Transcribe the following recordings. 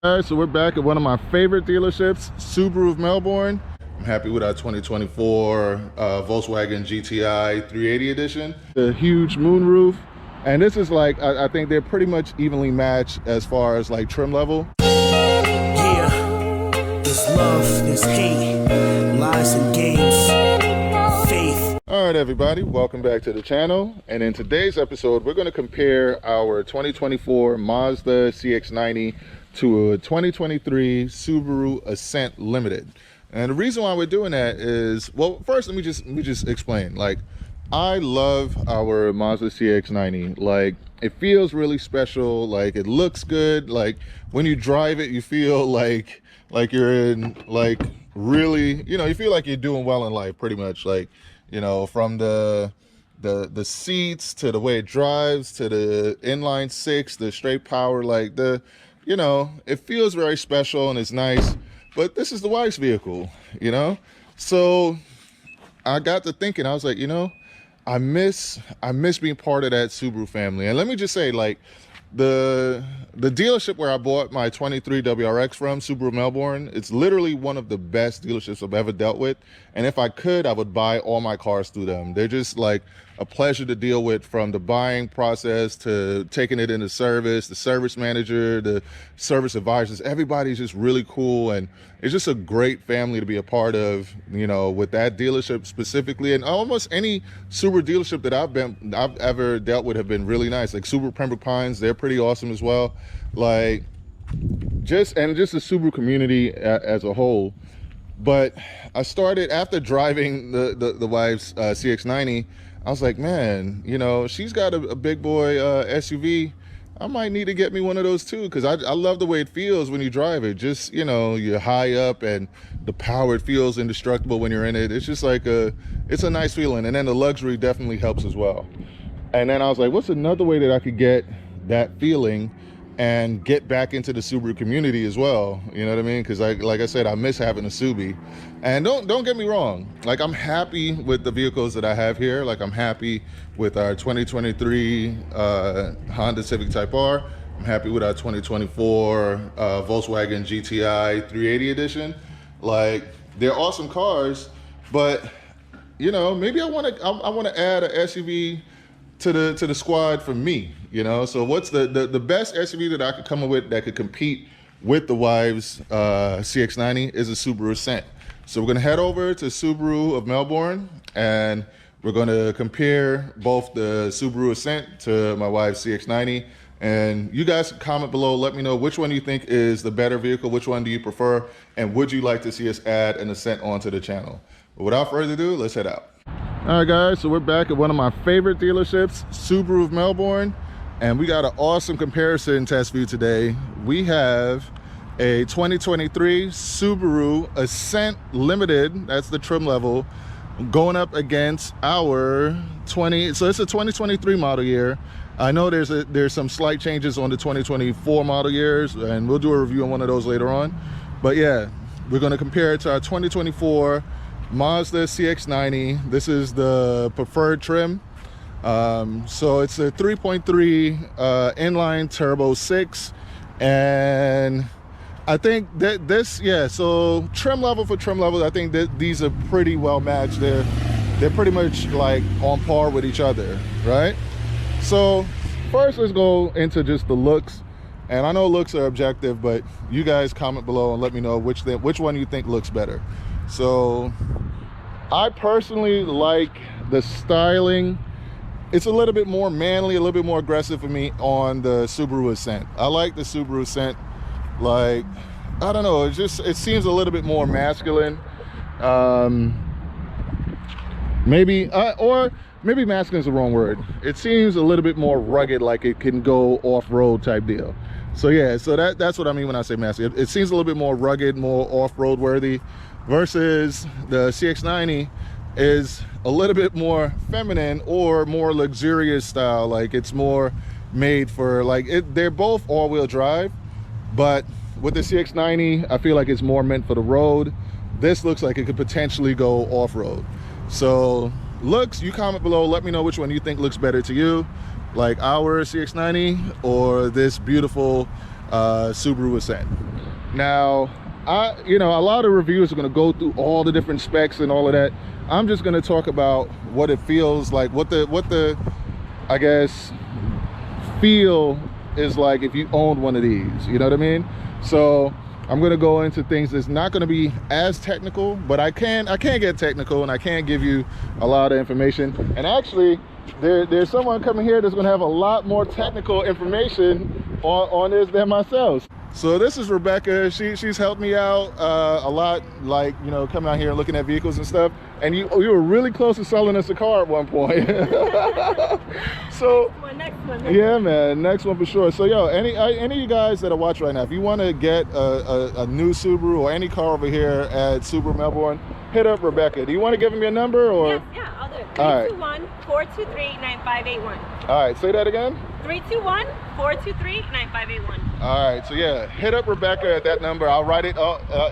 All right, so we're back at one of my favorite dealerships, Subaru of Melbourne. I'm happy with our 2024 Volkswagen GTI 380 edition. The huge moonroof. And this is like, I think they're pretty much evenly matched as far as like trim level. Yeah, there's love, there's hate, lies and games, faith. All right, everybody, welcome back to the channel. And in today's episode, we're going to compare our 2024 Mazda CX-90 to a 2023 Subaru Ascent Limited. And the reason why we're doing that is, well, first let me just explain. Like, I love our Mazda CX-90. Like, it feels really special. Like, it looks good. Like, when you drive it, you feel like you're in, like, really, you know, you feel like you're doing well in life, pretty much. Like, you know, from the seats to the way it drives to the inline six, the straight power, like you know, it feels very special and it's nice. But this is the wife's vehicle, you know? So I got to thinking, I was like, you know, I miss being part of that Subaru family. And let me just say, like, the dealership where I bought my 23 WRX from, Subaru Melbourne, it's literally one of the best dealerships I've ever dealt with. And if I could, I would buy all my cars through them. They're just like a pleasure to deal with, from the buying process to taking it into service, the service manager, the service advisors. Everybody's just really cool, and it's just a great family to be a part of, you know, with that dealership specifically. And almost any Subaru dealership that I've ever dealt with have been really nice. Like Subaru Pembroke Pines, they're pretty awesome as well. Like, just the Subaru community as a whole. But I started, after driving the wife's CX-90, I was like, man, you know, she's got a big boy SUV. I might need to get me one of those too, because I love the way it feels when you drive it. Just, you know, you're high up and the power, it feels indestructible when you're in it. It's just like it's a nice feeling. And then the luxury definitely helps as well. And then I was like, what's another way that I could get that feeling and get back into the Subaru community as well? You know what I mean? Because like I said, I miss having a Subi. And don't get me wrong, like, I'm happy with the vehicles that I have here. Like, I'm happy with our 2023 Honda Civic Type R. I'm happy with our 2024 Volkswagen GTI 380 edition. Like, they're awesome cars, but, you know, maybe I want to add an SUV to the squad for me, you know? So what's the best SUV that I could come up with that could compete with the wife's CX-90 is a Subaru Ascent. So we're gonna head over to Subaru of Melbourne, and we're gonna compare both the Subaru Ascent to my wife's CX-90. And you guys can comment below, let me know which one you think is the better vehicle, which one do you prefer, and would you like to see us add an Ascent onto the channel? But without further ado, let's head out. All right, guys, so we're back at one of my favorite dealerships, Subaru of Melbourne, and we got an awesome comparison test for you today. We have a 2023 Subaru Ascent Limited, that's the trim level, going up against our so it's a 2023 model year. I know there's some slight changes on the 2024 model years, and we'll do a review on one of those later on. But yeah, we're going to compare it to our 2024 Mazda CX-90. This is the preferred trim. So it's a 3.3 inline turbo 6, and I think that this, yeah, so trim level for trim level, I think that these are pretty well matched. They're pretty much like on par with each other, right? So first, let's go into just the looks. And I know looks are objective, but you guys comment below and let me know which one you think looks better. So I personally like the styling. It's a little bit more manly, a little bit more aggressive for me on the Subaru Ascent. I like the Subaru Ascent. Like, I don't know, it seems a little bit more masculine. Maybe masculine is the wrong word. It seems a little bit more rugged, like it can go off-road type deal. So yeah, so that's what I mean when I say masculine. It seems a little bit more rugged, more off-road worthy, versus the CX-90 is a little bit more feminine or more luxurious style. Like, it's more made for, like, they're both all-wheel drive, but with the CX-90, I feel like it's more meant for the road. This looks like it could potentially go off-road. So looks, you comment below, let me know which one you think looks better to you, like our CX-90 or this beautiful Subaru Ascent. Now, you know, a lot of reviewers are going to go through all the different specs and all of that. I'm just going to talk about what it feels like, what the I guess feel is like if you owned one of these, you know what I mean? So I'm going to go into things that's not going to be as technical, but I can get technical, and I can give you a lot of information. And actually there's someone coming here that's going to have a lot more technical information on this than myself. So this is Rebecca. She's helped me out a lot, like, you know, coming out here and looking at vehicles and stuff. And you were really close to selling us a car at one point. So next one. Yeah, man, next one for sure. So yo, any of you guys that are watching right now, if you want to get a new Subaru or any car over here at Subaru Melbourne, hit up Rebecca. Do you want to give him your number, or? Yeah, I'll do it. All right. 321-423-9581. All right, say that again. 321-423-9581. All right, so yeah, hit up Rebecca at that number. I'll write it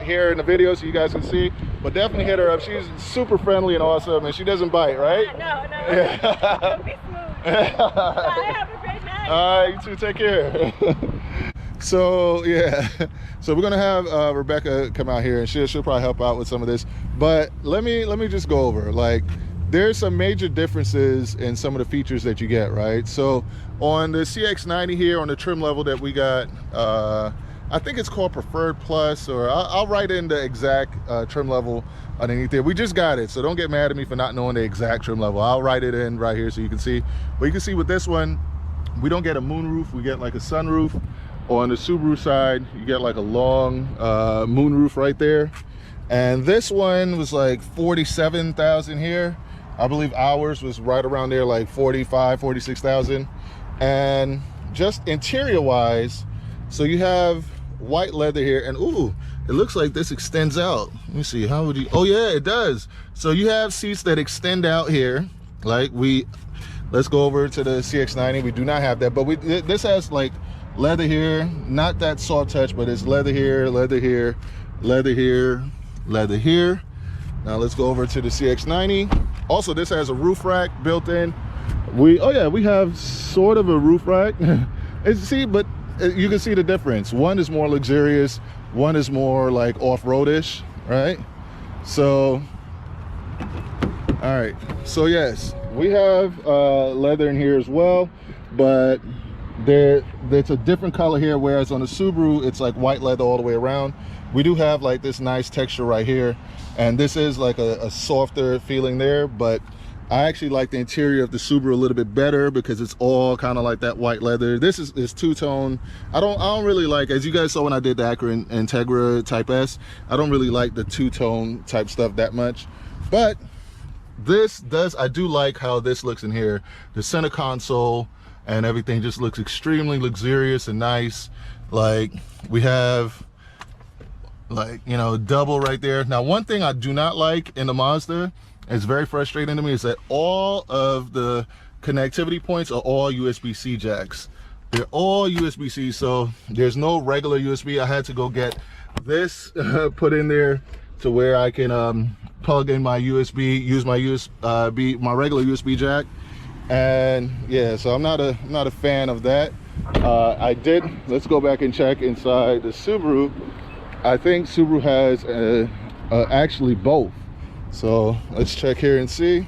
here in the video so you guys can see, but definitely hit her up. She's super friendly and awesome, and she doesn't bite, right? No. Yeah. Don't be smooth. Bye, have a great night. All right, you too, take care. So yeah, so we're gonna have Rebecca come out here, and she'll probably help out with some of this. But let me just go over, like, there's some major differences in some of the features that you get, right? So on the CX-90 here, on the trim level that we got, I think it's called Preferred Plus, or I'll write in the exact trim level underneath there. We just got it, so don't get mad at me for not knowing the exact trim level. I'll write it in right here so you can see. But you can see with this one, we don't get a moonroof, we get like a sunroof. On the Subaru side, you get like a long moonroof right there. And this one was like 47,000 here. I believe ours was right around there, like 45, 46,000. And just interior wise, so you have white leather here, and ooh, it looks like this extends out. Let me see, how would you, oh yeah, it does. So you have seats that extend out here. Like let's go over to the CX-90. We do not have that, but this has like leather here, not that soft touch, but it's leather here, leather here, leather here, leather here. Now let's go over to the CX-90. Also, this has a roof rack built in. We have sort of a roof rack. But you can see the difference. One is more luxurious, one is more like off-roadish, right? So, all right. So yes, we have leather in here as well, but there's a different color here, whereas on the Subaru it's like white leather all the way around. We do have like this nice texture right here, and this is like a softer feeling there, but I actually like the interior of the Subaru a little bit better because it's all kind of like that white leather. This is two-tone. I don't really like, as you guys saw when I did the Acura Integra Type S, I don't really like the two-tone type stuff that much. But I do like how this looks in here. The center console and everything just looks extremely luxurious and nice. Like, we have, like, you know, double right there. Now, one thing I do not like in the Mazda, it's very frustrating to me, is that all of the connectivity points are all USB-C jacks. They're all USB-C, so there's no regular USB. I had to go get this put in there to where I can plug in my USB, use my my regular USB jack. And yeah, so I'm not a fan of that. Let's go back and check inside the Subaru. I think Subaru has actually both. So let's check here and see.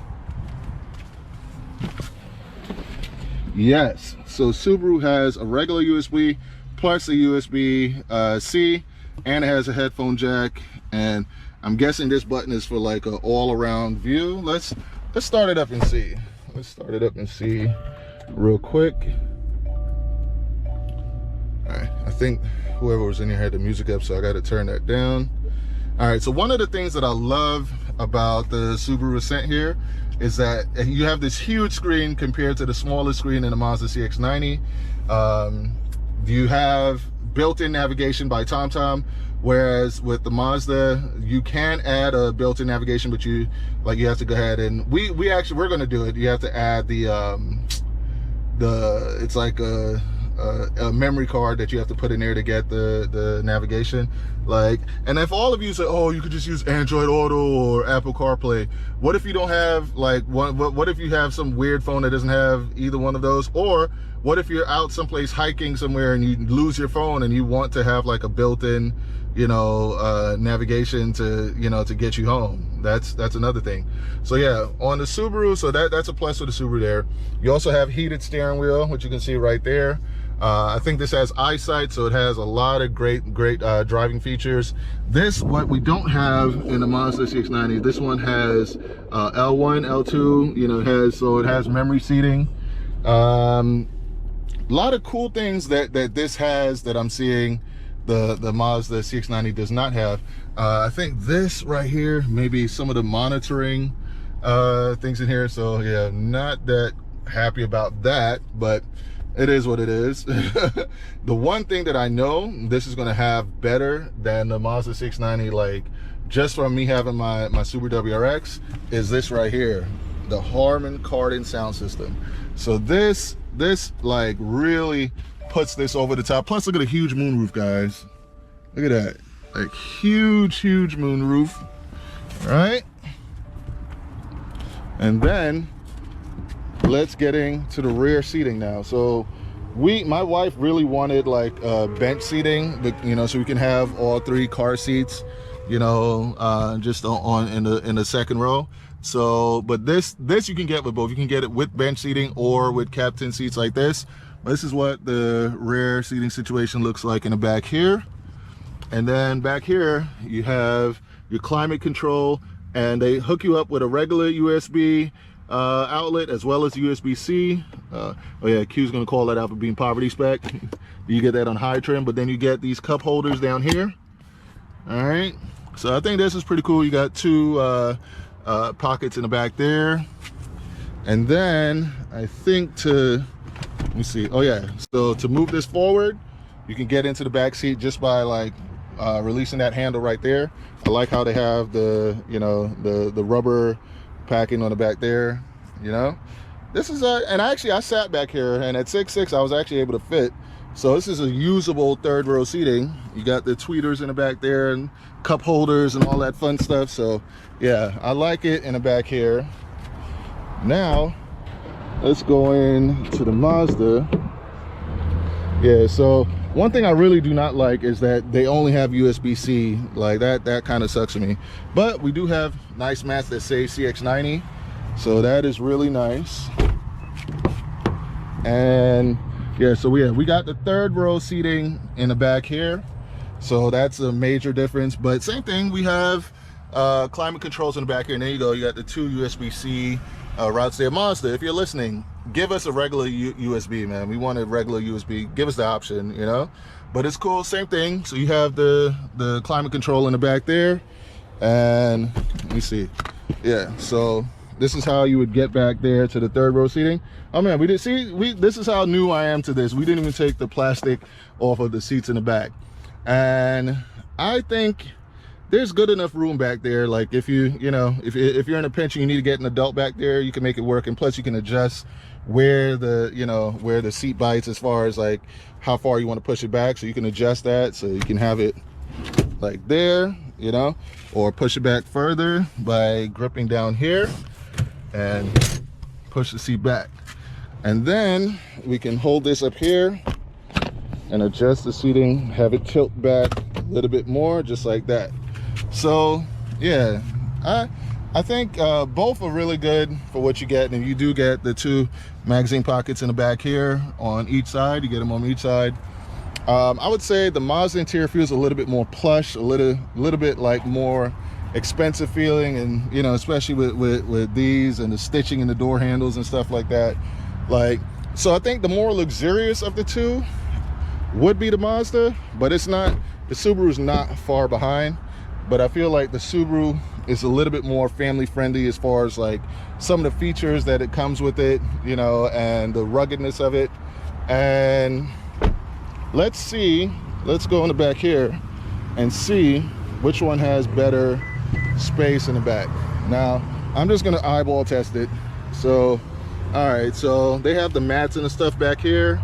Yes, so Subaru has a regular USB plus a USB-C, and it has a headphone jack. And I'm guessing this button is for like an all-around view. Let's start it up and see. Let's start it up and see real quick. All right, I think whoever was in here had the music up, so I got to turn that down. All right, so one of the things that I love about the Subaru Ascent here is that you have this huge screen compared to the smaller screen in the Mazda CX-90. You have built-in navigation by TomTom, whereas with the Mazda you can add a built-in navigation, but you have to go ahead and we're going to do it. You have to add the it's like a a memory card that you have to put in there to get the navigation. Like, and if all of you say, oh, you could just use Android Auto or Apple CarPlay, what if you don't have like what if you have some weird phone that doesn't have either one of those? Or what if you're out someplace hiking somewhere and you lose your phone and you want to have like a built-in, you know, navigation to, you know, to get you home? That's another thing. So yeah, on the Subaru, so that's a plus for the Subaru there. You also have heated steering wheel, which you can see right there. I think this has eyesight, so it has a lot of great driving features. This, what we don't have in the Mazda CX-90, this one has L1, L2, you know, it has memory seating. A lot of cool things that this has that I'm seeing the Mazda CX-90 does not have. I think this right here, maybe some of the monitoring things in here. So yeah, not that happy about that, but it is what it is. The one thing that I know this is going to have better than the Mazda CX-90, like just from me having my Subaru WRX, is this right here, the Harman Kardon sound system. So this like really puts this over the top. Plus, look at a huge moonroof, guys. Look at that, like huge moonroof, right? And then let's get into the rear seating now. So my wife really wanted like bench seating, but you know, so we can have all three car seats, you know, just in the second row. So, but this you can get with both. You can get it with bench seating or with captain seats like this. This is what the rear seating situation looks like in the back here. And then back here you have your climate control, and they hook you up with a regular USB outlet as well as USB-C. Oh yeah, Q's gonna call that out for being poverty spec. You get that on high trim, but then you get these cup holders down here. All right, so I think this is pretty cool. You got two pockets in the back there. And then I think let me see, oh yeah, so to move this forward, you can get into the back seat just by like releasing that handle right there. I like how they have the, you know, the rubber packing on the back there, you know. This is and actually I sat back here, and at 6'6" I was actually able to fit. So this is a usable third row seating. You got the tweeters in the back there and cup holders and all that fun stuff. So yeah, I like it in the back here. Now let's go into the Mazda. Yeah, so one thing I really do not like is that they only have USB-C. Like that kind of sucks for me. But we do have nice mats that say CX-90, so that is really nice. And yeah, so we got the third row seating in the back here, so that's a major difference. But same thing, we have climate controls in the back here, and there you go, you got the two USB-C routes there. Mazda, if you're listening, give us a regular USB, man. We want a regular USB. Give us the option, you know. But it's cool, same thing. So you have the climate control in the back there, and let me see, yeah, so this is how you would get back there to the third row seating. Oh man, this is how new I am to this. We didn't even take the plastic off of the seats in the back, and I think there's good enough room back there. Like if you're in a pinch and you need to get an adult back there, you can make it work. And plus you can adjust where the seat bites as far as like how far you want to push it back, so you can adjust that, so you can have it like there, you know, or push it back further by gripping down here and push the seat back. And then we can hold this up here and adjust the seating, have it tilt back a little bit more, just like that. So yeah, I think both are really good for what you get. And you do get the two magazine pockets in the back here on each side. You get them on each side. I would say the Mazda interior feels a little bit more plush, a little bit like more expensive feeling, and you know, especially with these and the stitching in the door handles and stuff like that. Like, so I think the more luxurious of the two would be the Mazda, but it's not, the Subaru's not far behind. But I feel like the Subaru is a little bit more family friendly as far as like some of the features that it comes with it, you know, and the ruggedness of it. And let's go in the back here and see which one has better space in the back. Now I'm just gonna eyeball test it. So all right, so they have the mats and the stuff back here,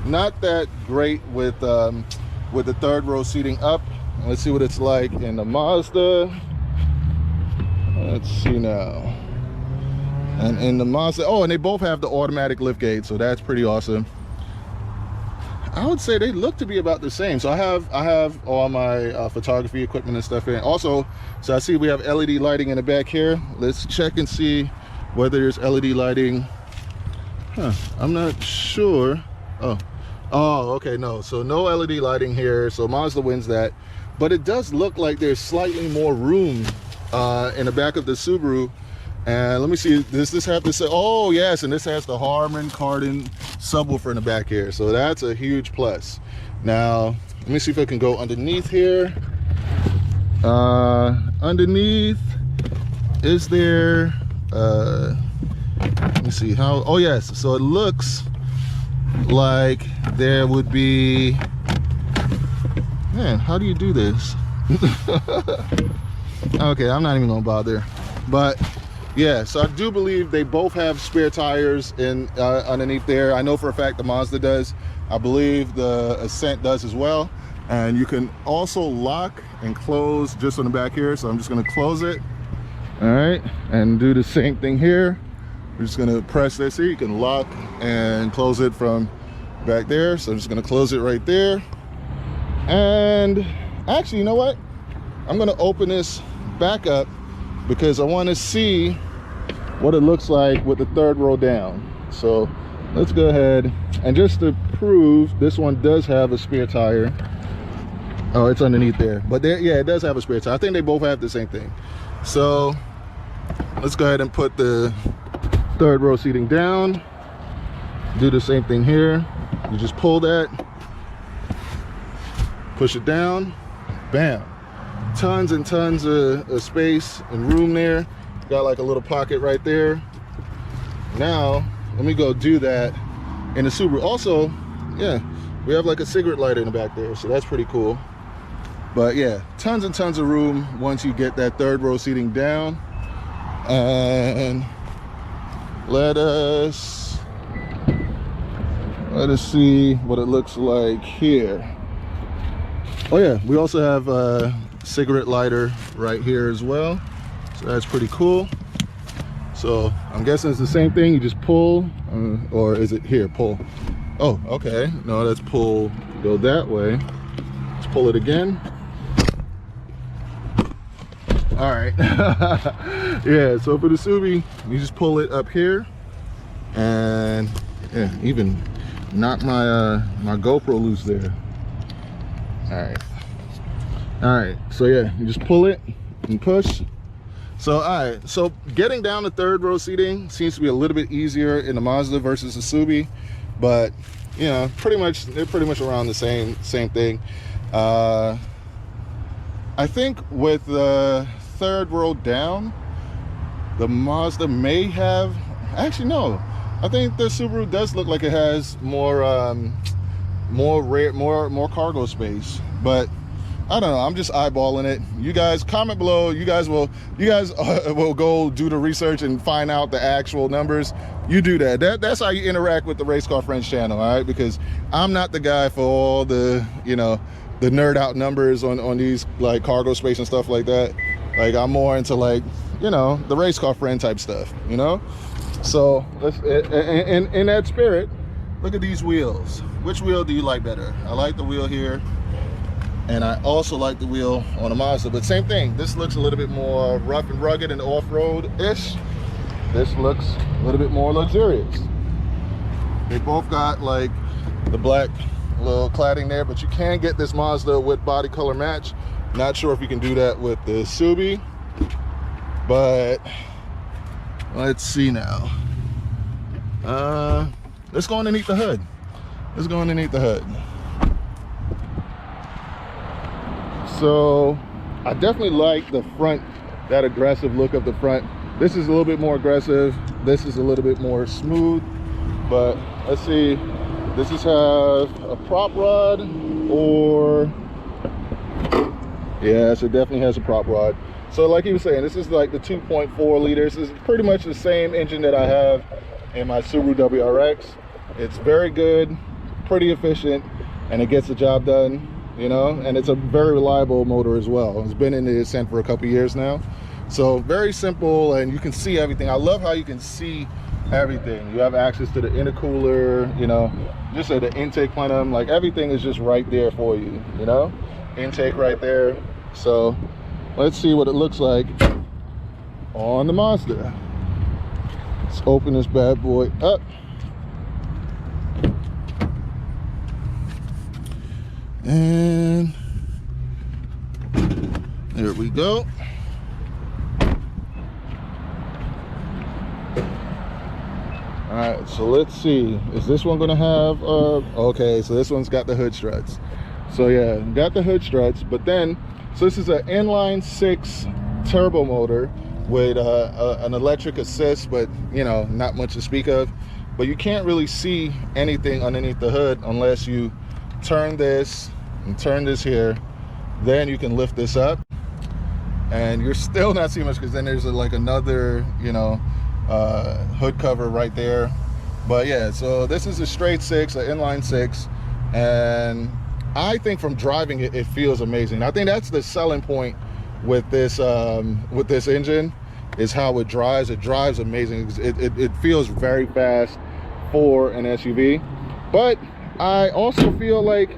Not that great with the third row seating up. Let's see what it's like in the Mazda. Let's see now. And in the Mazda, oh, and they both have the automatic lift gate, so that's pretty awesome. I would say they look to be about the same. So I have all my photography equipment and stuff in. Also, so I see we have LED lighting in the back here. Let's check and see whether there's LED lighting. I'm not sure. Oh, okay, no. So no LED lighting here. So Mazda wins that. But it does look like there's slightly more room in the back of the Subaru. And let me see, does this have to say, oh yes, and this has the Harman Kardon subwoofer in the back here, so that's a huge plus. Now let me see if I can go underneath here. Underneath, is there let me see how, oh yes, so it looks like there would be, man, how do you do this? Okay, I'm not even gonna bother, but yeah, so I do believe they both have spare tires in underneath there. I know for a fact the Mazda does. I believe the Ascent does as well. And you can also lock and close just on the back here. So I'm just gonna close it. All right, and do the same thing here. We're just gonna press this here. You can lock and close it from back there. So I'm just gonna close it right there. And actually, you know what? I'm gonna open this back up because I want to see what it looks like with the third row down. So let's go ahead, and just to prove, this one does have a spare tire. Oh, it's underneath there, but there, yeah, it does have a spare tire. I think they both have the same thing. So let's go ahead and put the third row seating down. Do the same thing here. You just pull that, push it down, bam. Tons and tons of space and room there. Got like a little pocket right there. Now let me go do that in the Subaru. Also, yeah, we have like a cigarette lighter in the back there, so that's pretty cool. But yeah, tons and tons of room once you get that third row seating down. And let us see what it looks like here. Oh yeah, we also have a cigarette lighter right here as well, so that's pretty cool. So I'm guessing it's the same thing. You just pull, or is it here? Pull. Oh, okay. No, let's pull. Go that way. Let's pull it again. All right. Yeah. So for the Subi, you just pull it up here, and yeah, even knock my my GoPro loose there. All right, so yeah, you just pull it and push. So all right, so getting down the third row seating seems to be a little bit easier in the Mazda versus the Subi, but you know, they're pretty much around the same thing. I think with the third row down, the Mazda may have, actually no, I think the Subaru does look like it has more cargo space, but I don't know, I'm just eyeballing it. You guys comment below. You guys will go do the research and find out the actual numbers. You do that. That's how you interact with the Race Car Friends channel, all right? Because I'm not the guy for all the, you know, the nerd out numbers on these like cargo space and stuff like that. Like I'm more into like, you know, the Race Car Friend type stuff, you know? So let's, in that spirit, look at these wheels. Which wheel do you like better? I like the wheel here, and I also like the wheel on a Mazda, but same thing. This looks a little bit more rough and rugged and off-road-ish. This looks a little bit more luxurious. They both got like the black little cladding there, but you can get this Mazda with body color match. Not sure if you can do that with the Subi, but let's see now. Let's go underneath the hood. Let's go underneath the hood. So I definitely like the front, that aggressive look of the front. This is a little bit more aggressive. This is a little bit more smooth, but let's see. Does this have a prop rod or? Yes, it definitely has a prop rod. So like he was saying, this is like the 2.4 liters. This is pretty much the same engine that I have in my Subaru WRX. It's very good, pretty efficient, and it gets the job done, you know, and it's a very reliable motor as well. It's been in the Ascent for a couple years now. So very simple, and you can see everything. I love how you can see everything. You have access to the intercooler, you know, just at the intake plenum, like everything is just right there for you, you know, intake right there. So let's see what it looks like on the Mazda. Let's open this bad boy up. And there we go. All right, so let's see. Is this one gonna have, okay, so this one's got the hood struts. So yeah, got the hood struts, but then, so this is an inline 6 turbo motor with an electric assist, but you know, not much to speak of. But you can't really see anything underneath the hood unless you turn this and turn this here. Then you can lift this up, and you're still not seeing much because then there's like another, you know, hood cover right there. But yeah, so this is a straight 6, an inline 6, and I think from driving it, it feels amazing. I think that's the selling point with this engine, is how it drives. It drives amazing. It feels very fast for an SUV. But I also feel like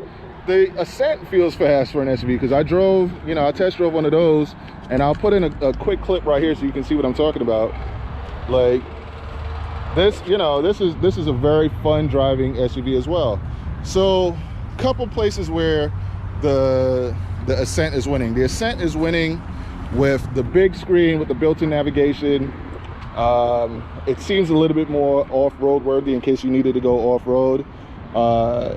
the Ascent feels fast for an SUV, because I drove, you know, I test drove one of those, and I'll put in a quick clip right here so you can see what I'm talking about. Like this, you know, this is a very fun driving SUV as well. So couple places where the Ascent is winning. The Ascent is winning with the big screen with the built-in navigation. It seems a little bit more off-road worthy in case you needed to go off-road.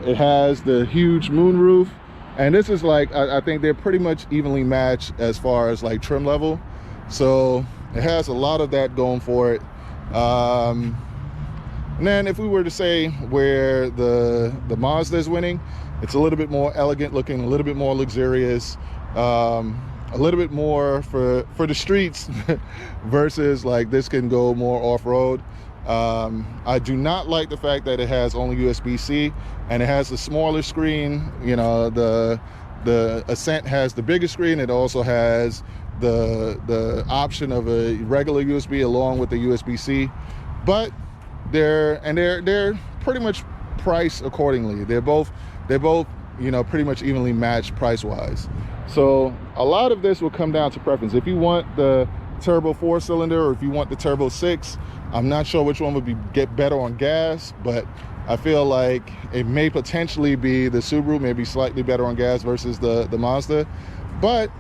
It has the huge moonroof, and this is like, I think they're pretty much evenly matched as far as like trim level. So it has a lot of that going for it. And then if we were to say where the Mazda is winning, it's a little bit more elegant looking, a little bit more luxurious, a little bit more for the streets versus like this can go more off-road. I do not like the fact that it has only USB-C and it has a smaller screen. You know, the Ascent has the bigger screen. It also has the option of a regular USB along with the USB-C, but they're pretty much priced accordingly. They're both, you know, pretty much evenly matched price-wise. So a lot of this will come down to preference. If you want the turbo 4-cylinder or if you want the turbo 6, I'm not sure which one would get better on gas, but I feel like it may potentially be the Subaru, maybe slightly better on gas versus the Mazda. But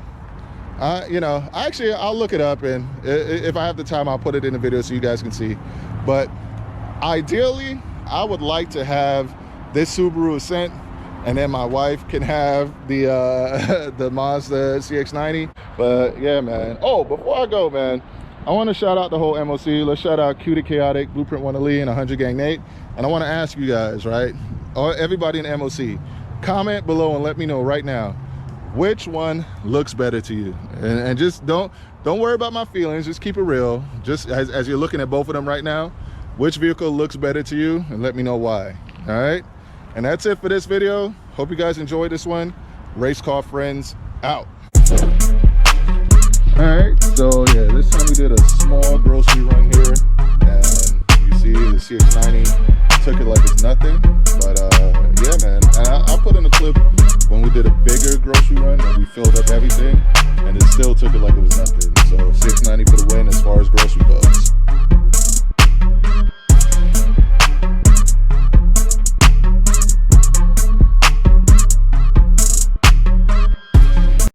you know, actually I'll look it up, and if I have the time I'll put it in the video so you guys can see. But ideally I would like to have this Subaru Ascent, and then my wife can have the Mazda CX-90. But yeah, man. Oh, before I go, man, I want to shout out the whole MOC. Let's shout out Cutie Chaotic, Blueprint 1 Ali, and 100 Gang Nate. And I want to ask you guys, right, or everybody in the MOC, comment below and let me know right now, which one looks better to you? And just don't worry about my feelings, just keep it real. Just as you're looking at both of them right now, which vehicle looks better to you, and let me know why. All right, and that's it for this video. Hope you guys enjoyed this one. Race Car Friends out. All right, so yeah, this time we did a small grocery run here, and you see the CX-90 took it like it's nothing. But yeah, man, and I'll put in a clip when we did a bigger grocery run and we filled up everything, and it still took it like it was nothing. So CX-90 for the win as far as grocery goes.